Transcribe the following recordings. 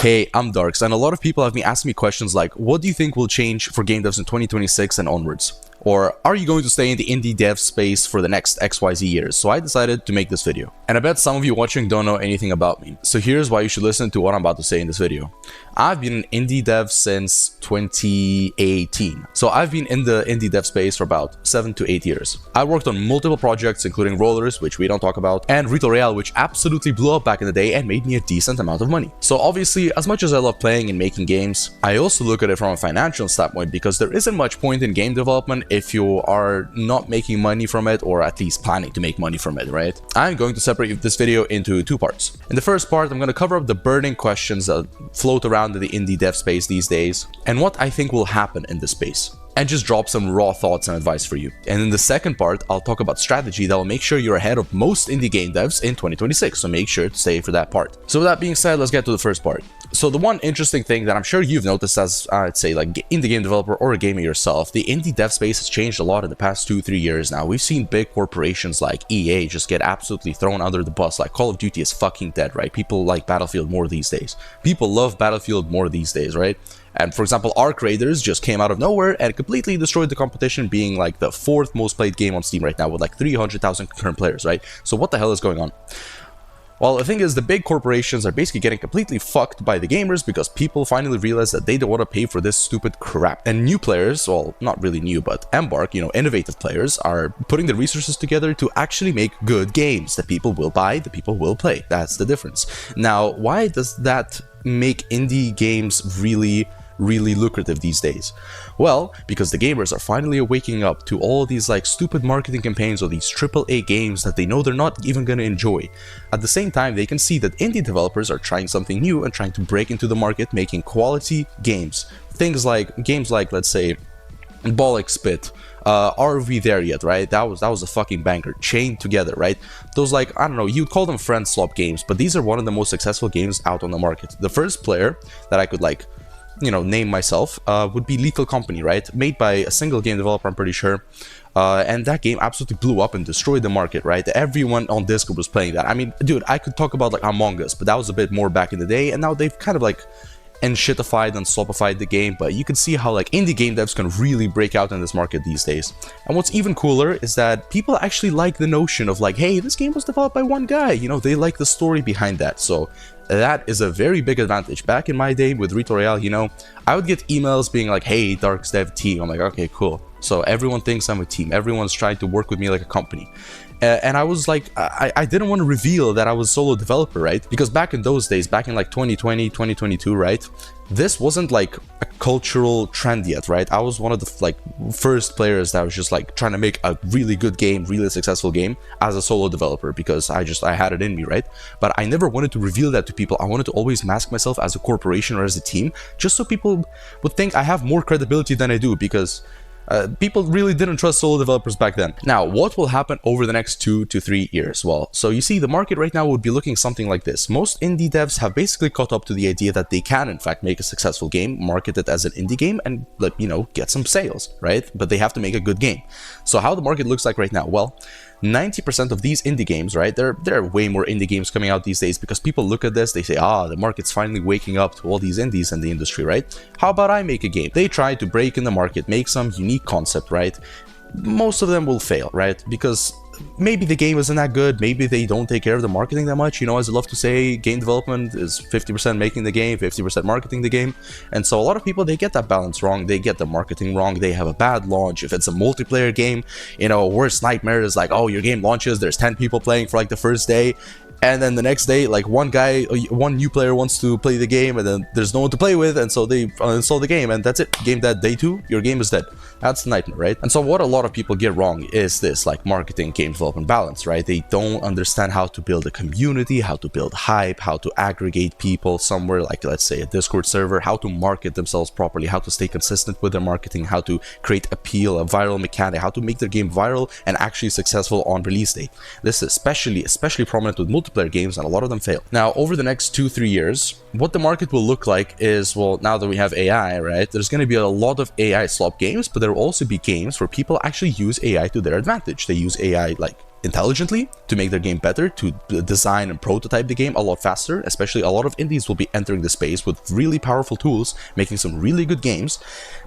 Hey, I'm Darks, and a lot of people have been asking me questions like, what do you think will change for game devs in 2026 and onwards? Or are you going to stay in the indie dev space for the next XYZ years? So I decided to make this video. And I bet some of you watching don't know anything about me. So here's why you should listen to what I'm about to say in this video. I've been an indie dev since 2018. So I've been in the indie dev space for about 7 to 8 years. I worked on multiple projects, including Rollers, which we don't talk about, and Retail Royale, which absolutely blew up back in the day and made me a decent amount of money. So obviously, as much as I love playing and making games, I also look at it from a financial standpoint because there isn't much point in game development if you are not making money from it, or at least planning to make money from it, right? I'm going to separate this video into two parts. In the first part, I'm going to cover up the burning questions that float around in the indie dev space these days and what I think will happen in this space, and just drop some raw thoughts and advice for you. And in the second part, I'll talk about strategy that will make sure you're ahead of most indie game devs in 2026, so make sure to stay for that part. So with that being said, let's get to the first part. So the one interesting thing that I'm sure you've noticed as, I'd say, like indie game developer or a gamer yourself, the indie dev space has changed a lot in the past 2-3 years now. We've seen big corporations like EA just get absolutely thrown under the bus. Like Call of Duty is fucking dead, right? People like Battlefield more these days. People love Battlefield more these days, right? And for example, Arc Raiders just came out of nowhere and completely destroyed the competition, being like the 4th most played game on Steam right now with like 300,000 concurrent players, right? So what the hell is going on? Well, the thing is, the big corporations are basically getting completely fucked by the gamers because people finally realize that they don't want to pay for this stupid crap. And new players, well, not really new, but Embark, innovative players, are putting the resources together to actually make good games that people will buy, that people will play. That's the difference. Now, why does that make indie games really lucrative these days? Well, because the gamers are finally waking up to all these like stupid marketing campaigns or these AAA games that they know they're not even going to enjoy. At the same time, they can see that indie developers are trying something new and trying to break into the market, making quality games. Things like games like, let's say, Bollock Spit, Are We There Yet, right? That was a fucking banger. Chained Together, right? Those, like, I don't know, you'd call them friend slop games, but these are one of the most successful games out on the market. The first player that I could like name myself would be Lethal Company, right? Made by a single game developer, I'm pretty sure. And that game absolutely blew up and destroyed the market, right? Everyone on Discord was playing that. I mean, dude, I could talk about like Among Us, but that was a bit more back in the day, and now they've kind of like shitified and slopified the game, but you can see how like indie game devs can really break out in this market these days. And what's even cooler is that people actually like the notion of like, hey, this game was developed by one guy, they like the story behind that. So that is a very big advantage. Back in my day with Retail Royale, I would get emails being like, hey, Darks Dev team. I'm like, okay, cool. So everyone thinks I'm a team. Everyone's trying to work with me like a company. And I was like, I didn't want to reveal that I was a solo developer, right? Because back in those days, back in like 2020, 2022, right? This wasn't like a cultural trend yet, right? I was one of the like first players that was just like trying to make a really good game, really successful game as a solo developer, because I had it in me, right? But I never wanted to reveal that to people. I wanted to always mask myself as a corporation or as a team, just so people would think I have more credibility than I do, because people really didn't trust solo developers back then. Now, what will happen over the next 2 to 3 years? Well, so you see, the market right now would be looking something like this. Most indie devs have basically caught up to the idea that they can, in fact, make a successful game, market it as an indie game, and, get some sales, right? But they have to make a good game. So how the market looks like right now? Well, 90% of these indie games, right? There are way more indie games coming out these days because people look at this, they say, the market's finally waking up to all these indies in the industry, right? How about I make a game? They try to break in the market, make some unique concept, right? Most of them will fail, right? Because maybe the game isn't that good, maybe they don't take care of the marketing that much. As I love to say, game development is 50% making the game, 50% marketing the game. And so a lot of people, they get that balance wrong, they get the marketing wrong, they have a bad launch. If it's a multiplayer game, worst nightmare is like, oh, your game launches, there's 10 people playing for like the first day, and then the next day, like one new player wants to play the game, and then there's no one to play with, and so they uninstall the game, and that's it. Game dead. Day 2, your game is dead. That's the nightmare, right? And so what a lot of people get wrong is this, like, marketing game development balance, right? They don't understand how to build a community, how to build hype, how to aggregate people somewhere, like, let's say, a Discord server, how to market themselves properly, how to stay consistent with their marketing, how to create appeal, a viral mechanic, how to make their game viral and actually successful on release date. This is especially prominent with multiplayer games, and a lot of them fail. Now, over the next 2-3 years, what the market will look like is, well, now that we have AI, right, there's going to be a lot of AI slop games, but there will also be games where people actually use AI to their advantage. They use AI like intelligently, to make their game better, to design and prototype the game a lot faster. Especially a lot of indies will be entering the space with really powerful tools, making some really good games.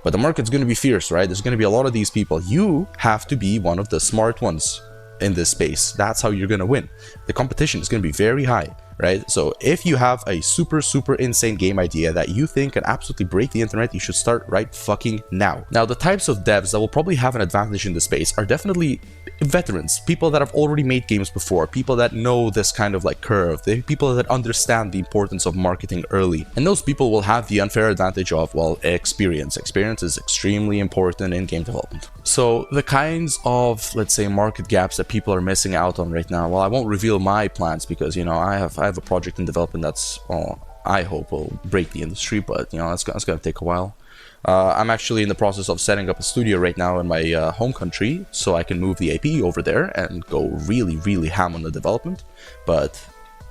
But the market's going to be fierce, right? There's going to be a lot of these people. You have to be one of the smart ones in this space. That's how you're going to win. The competition is going to be very high, right? So if you have a super insane game idea that you think can absolutely break the internet, you should start right fucking now. Now, the types of devs that will probably have an advantage in the space are definitely veterans, people that have already made games before, people that know this kind of like curve, the people that understand the importance of marketing early. And those people will have the unfair advantage of, well, experience. Experience is extremely important in game development. So the kinds of, let's say, market gaps that people are missing out on right now, well, I won't reveal my plans because, you know, I have a project in development that's, well, I hope will break the industry, but, you know, it's gonna take a while. I'm actually in the process of setting up a studio right now in my home country, so I can move the IP over there and go really ham on the development, but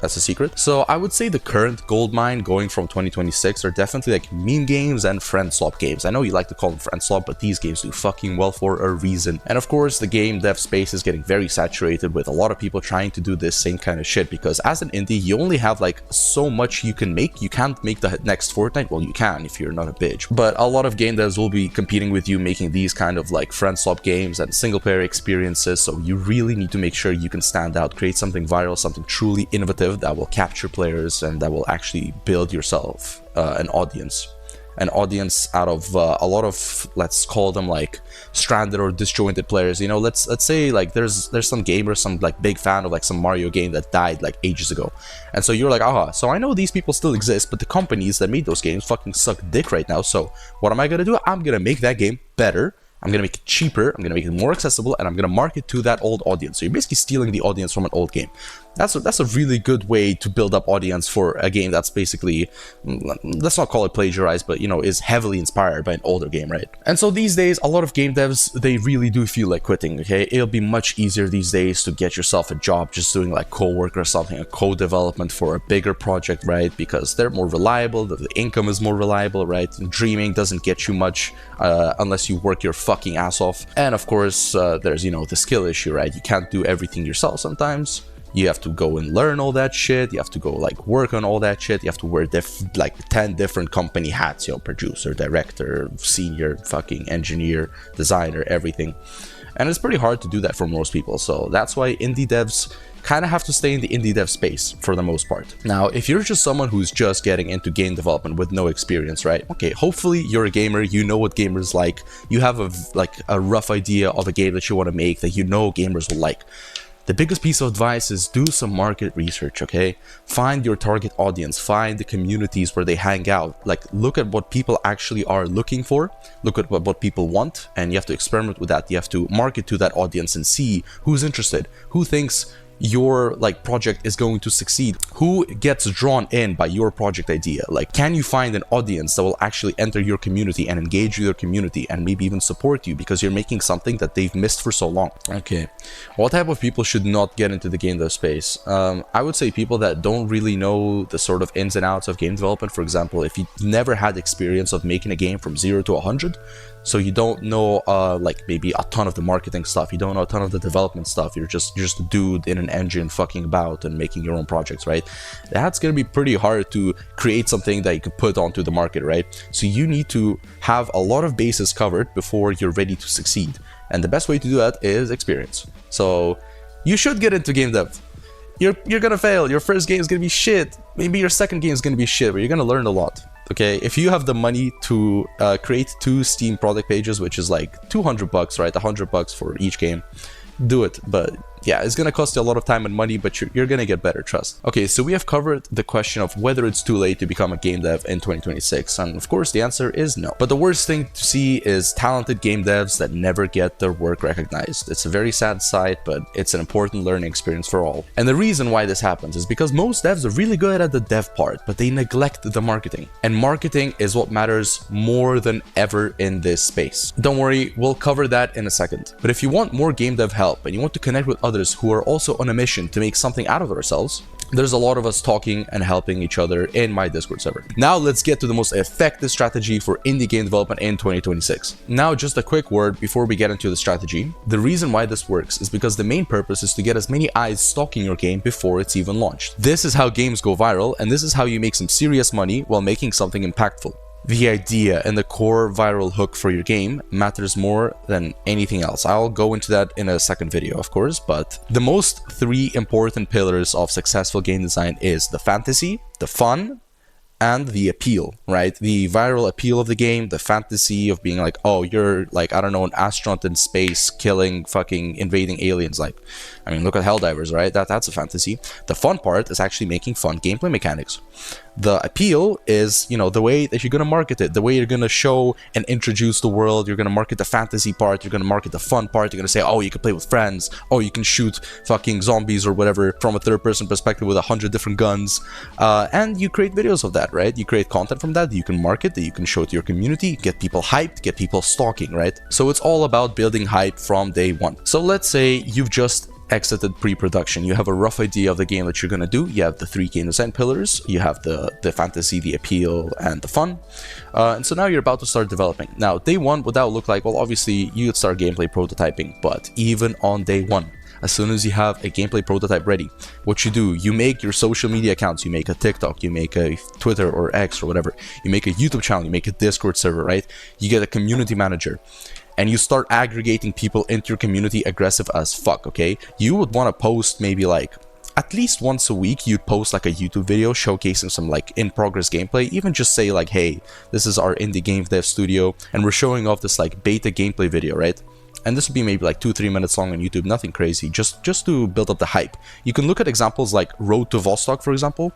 that's a secret. So I would say the current gold mine going from 2026 are definitely like meme games and friend swap games. I know you like to call them friend swap, but these games do fucking well for a reason. And of course, the game dev space is getting very saturated with a lot of people trying to do this same kind of shit, because as an indie, you only have like so much you can make. You can't make the next Fortnite. Well, you can if you're not a bitch, but a lot of game devs will be competing with you, making these kind of like friend swap games and single player experiences. So you really need to make sure you can stand out, create something viral, something truly innovative that will capture players and that will actually build yourself an audience out of a lot of, let's call them like stranded or disjointed players. You know, let's say like there's some gamer, some like big fan of like some Mario game that died like ages ago, and so you're like, so I know these people still exist, but the companies that made those games fucking suck dick right now. So what am I gonna do? I'm gonna make that game better. I'm going to make it cheaper, I'm going to make it more accessible, and I'm going to market to that old audience. So you're basically stealing the audience from an old game. That's a really good way to build up audience for a game that's basically, let's not call it plagiarized, but, you know, is heavily inspired by an older game, right? And so these days, a lot of game devs, they really do feel like quitting, okay? It'll be much easier these days to get yourself a job just doing like co-work or something, a co-development for a bigger project, right? Because they're more reliable, the income is more reliable, right? And dreaming doesn't get you much unless you work your fucking ass off. And of course, there's, you know, the skill issue, right? You can't do everything yourself sometimes. You have to go and learn all that shit. You have to go like work on all that shit. You have to wear like 10 different company hats, you know, producer, director, senior, fucking engineer, designer, everything. And it's pretty hard to do that for most people. So that's why indie devs kind of have to stay in the indie dev space for the most part. Now, if you're just someone who's just getting into game development with no experience, right? Okay, hopefully you're a gamer, you know what gamers like, you have a rough idea of a game that you want to make that you know gamers will like. The biggest piece of advice is do some market research, okay? Find your target audience, find the communities where they hang out. Like, look at what people actually are looking for, look at what people want, and you have to experiment with that. You have to market to that audience and see who's interested, who thinks your like project is going to succeed, who gets drawn in by your project idea. Like, can you find an audience that will actually enter your community and engage with your community and maybe even support you because you're making something that they've missed for so long? Okay, what type of people should not get into the game dev space? I would say people that don't really know the sort of ins and outs of game development. For example, if you never had experience of making a game from 0 to 100, so you don't know like maybe a ton of the marketing stuff, you don't know a ton of the development stuff, you're just a dude in an engine fucking about and making your own projects, right? That's gonna be pretty hard to create something that you could put onto the market, right? So you need to have a lot of bases covered before you're ready to succeed, and the best way to do that is experience. So you should get into game dev. You're gonna fail, your first game is gonna be shit, maybe your second game is gonna be shit, but you're gonna learn a lot. Okay, if you have the money to create 2 Steam product pages, which is like $200, right? $100 for each game, do it. But yeah, it's gonna cost you a lot of time and money, but you're gonna get better, trust. Okay, so we have covered the question of whether it's too late to become a game dev in 2026, and of course the answer is no. But the worst thing to see is talented game devs that never get their work recognized. It's a very sad sight, but it's an important learning experience for all. And the reason why this happens is because most devs are really good at the dev part, but they neglect the marketing. And marketing is what matters more than ever in this space. Don't worry, we'll cover that in a second. But if you want more game dev help and you want to connect with others who are also on a mission to make something out of themselves, there's a lot of us talking and helping each other in my Discord server. Now let's get to the most effective strategy for indie game development in 2026. Now just a quick word before we get into the strategy. The reason why this works is because the main purpose is to get as many eyes stalking your game before it's even launched. This is how games go viral, and this is how you make some serious money while making something impactful. The idea and the core viral hook for your game matters more than anything else. I'll go into that in a second video, of course, but the most three important pillars of successful game design is the fantasy, the fun, and the appeal, right? The viral appeal of the game, the fantasy of being like, oh, you're like, I don't know, an astronaut in space killing, fucking invading aliens. Like, I mean, look at Helldivers, right? That's a fantasy. The fun part is actually making fun gameplay mechanics. The appeal is, you know, the way that you're going to market it, the way you're going to show and introduce the world. You're going to market the fantasy part, you're going to market the fun part. You're going to say, oh, you can play with friends, oh, you can shoot fucking zombies or whatever from a third-person perspective with 100 different guns, and you create videos of that, right? You create content from that you can market, that you can show to your community, get people hyped, get people stalking, right? So it's all about building hype from day one. So let's say you've just exited pre-production. You have a rough idea of the game that you're going to do. You have the three game design pillars. You have the fantasy, the appeal, and the fun. And so now you're about to start developing. Now, day one, what that would look like, well, obviously, you'd start gameplay prototyping. But even on day one, as soon as you have a gameplay prototype ready, what you do, you make your social media accounts. You make a TikTok, you make a Twitter or X or whatever. You make a YouTube channel, you make a Discord server, right? You get a community manager. And you start aggregating people into your community aggressive as fuck, okay? You would want to post maybe like at least once a week. You'd post like a YouTube video showcasing some like in-progress gameplay. Even just say like, hey, this is our indie game dev studio and we're showing off this like beta gameplay video, right? And this would be maybe like 2-3 minutes long on YouTube, nothing crazy, just to build up the hype. You can look at examples like Road to Vostok, for example.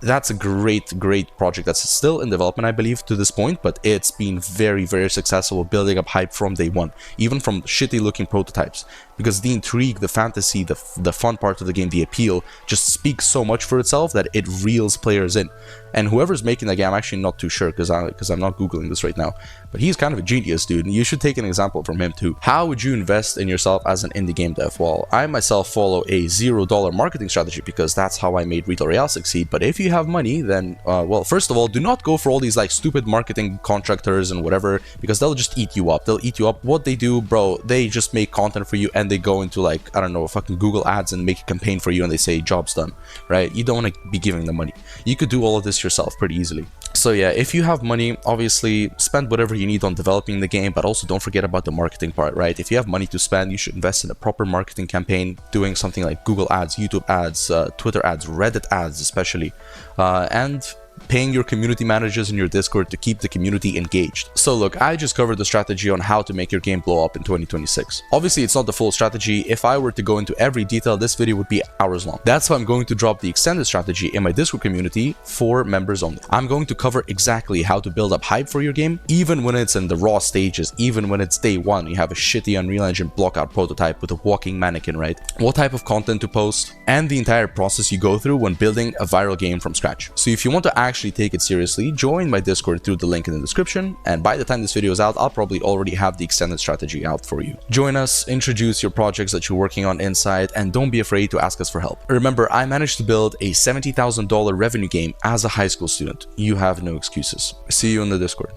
That's a great project that's still in development, I believe, to this point, but it's been very successful building up hype from day one, even from shitty looking prototypes, because the intrigue, the fantasy, the fun part of the game, the appeal just speaks so much for itself that it reels players in. And whoever's making that game, I'm actually not too sure because I'm not googling this right now, but he's kind of a genius, dude, and you should take an example from him too. How would you invest in yourself as an indie game dev? Well, I myself follow a $0 marketing strategy because that's how I made Retail Royale succeed. But if you have money, then well, first of all, do not go for all these like stupid marketing contractors and whatever, because they'll just eat you up. They'll eat you up. What they do, bro, they just make content for you and they go into like, I don't know, fucking Google ads and make a campaign for you and they say job's done, right? You don't want to be giving them money. You could do all of this yourself pretty easily. So yeah, if you have money, obviously spend whatever you need on developing the game, but also don't forget about the marketing part, right? If you have money to spend, you should invest in a proper marketing campaign, doing something like Google ads, YouTube ads, Twitter ads, Reddit ads especially, and paying your community managers in your Discord to keep the community engaged. So look, I just covered the strategy on how to make your game blow up in 2026. Obviously, it's not the full strategy. If I were to go into every detail, this video would be hours long. That's why I'm going to drop the extended strategy in my Discord community for members only. I'm going to cover exactly how to build up hype for your game, even when it's in the raw stages, even when it's day one, you have a shitty Unreal Engine blockout prototype with a walking mannequin, right? What type of content to post, and the entire process you go through when building a viral game from scratch. So if you want to actually take it seriously, join my Discord through the link in the description, and by the time this video is out, I'll probably already have the extended strategy out for you. Join us, introduce your projects that you're working on inside, and don't be afraid to ask us for help. Remember, I managed to build a $70,000 revenue game as a high school student. You have no excuses. See you in the Discord.